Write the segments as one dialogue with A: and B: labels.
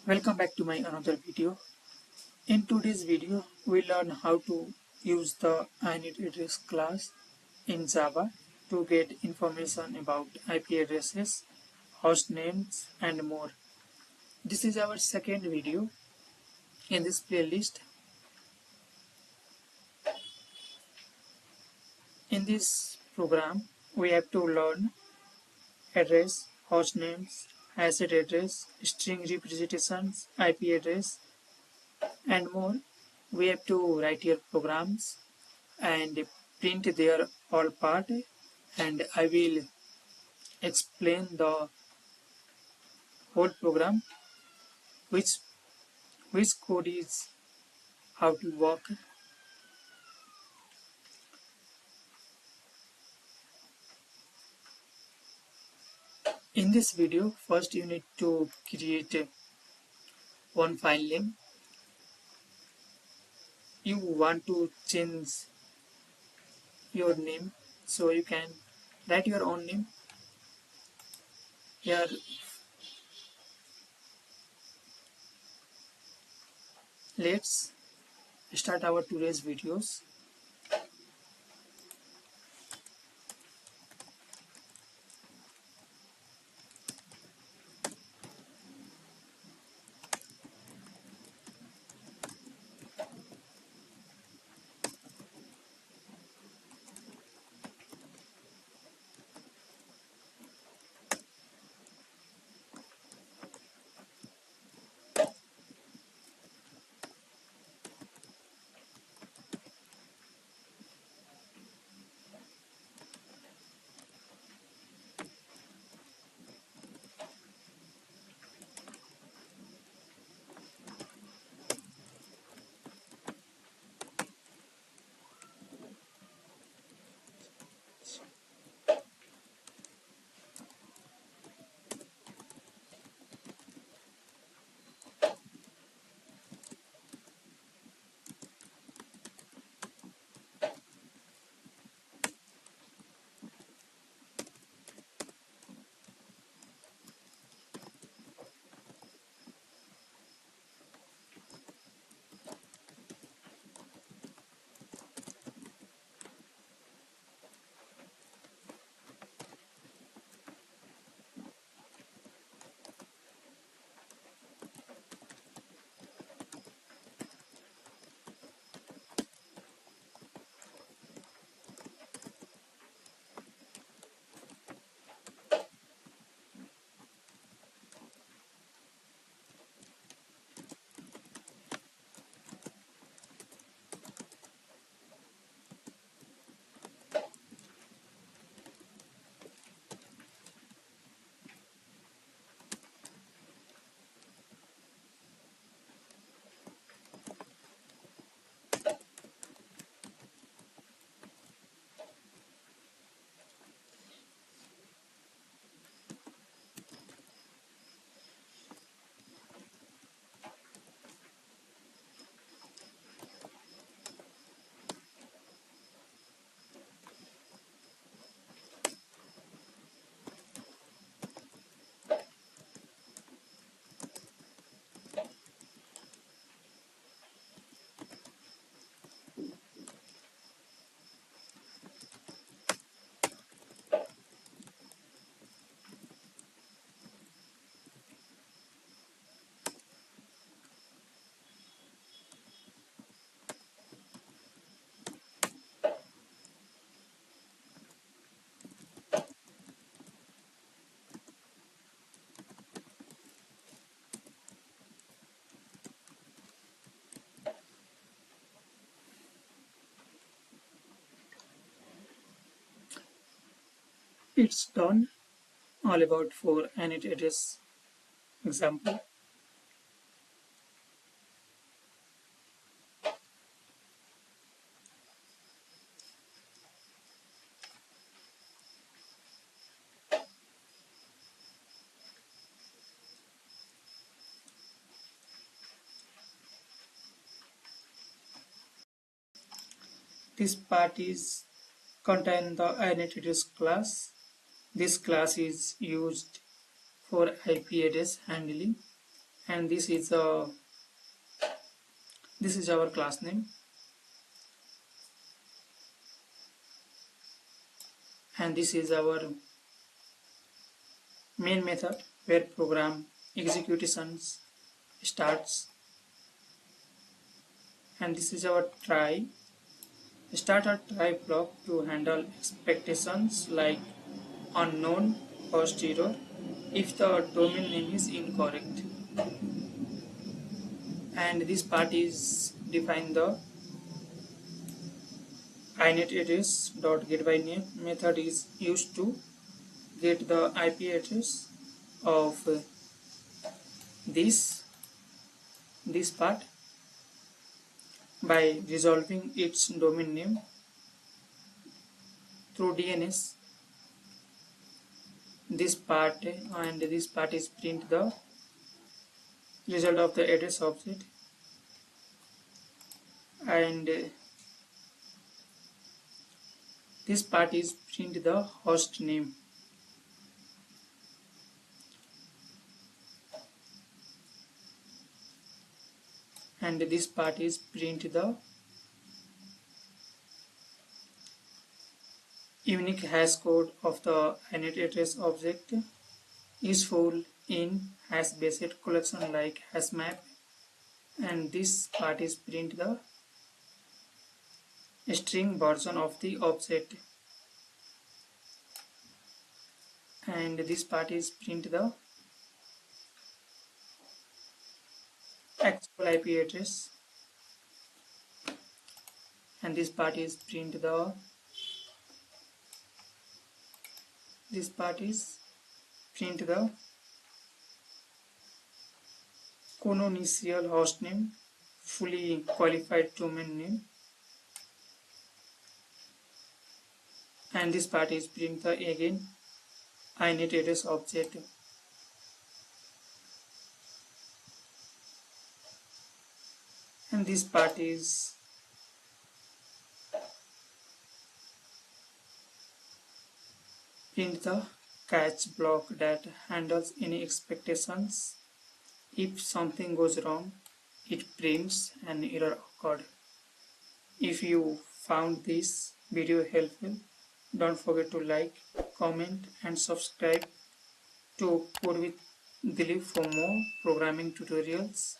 A: Welcome back to my another video. In today's video, we learn how to use the InetAddress class in Java to get information about IP addresses, host names, and more. This is our second video in this playlist. In this program, we have to learn address, host names, asset address, string representations, IP address, and more. We have to write your programs and print their all part, and I will explain the whole program which code is how to work. In this video, first you need to create one file name. You want to change your name, so you can write your own name here. Let's start our today's videos. It's done. All about for InetAddress example. This part is contain the InetAddress class. This class is used for IP address handling, and this is our class name, and this is our main method where program executions starts, and this is our try. Start a try block to handle expectations like unknown host error if the domain name is incorrect. And this part is define the InetAddress.getByName method is used to get the IP address of this part by resolving its domain name through DNS. This part is print the result of the address object, and this part is print the host name, and this part is print the unique hash code of the InetAddress object useful in hash based collection like hash map, and this part is print the string version of the object, and this part is print the actual IP address, and this part is print the canonical host name, fully qualified domain name, and this part is print the again InetAddress object. And this part is print the catch block that handles any expectations. If something goes wrong, it prints an error occurred. If you found this video helpful, don't forget to like, comment and subscribe to Code with Dilip for more programming tutorials.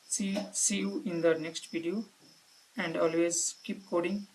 A: See you in the next video, and always keep coding.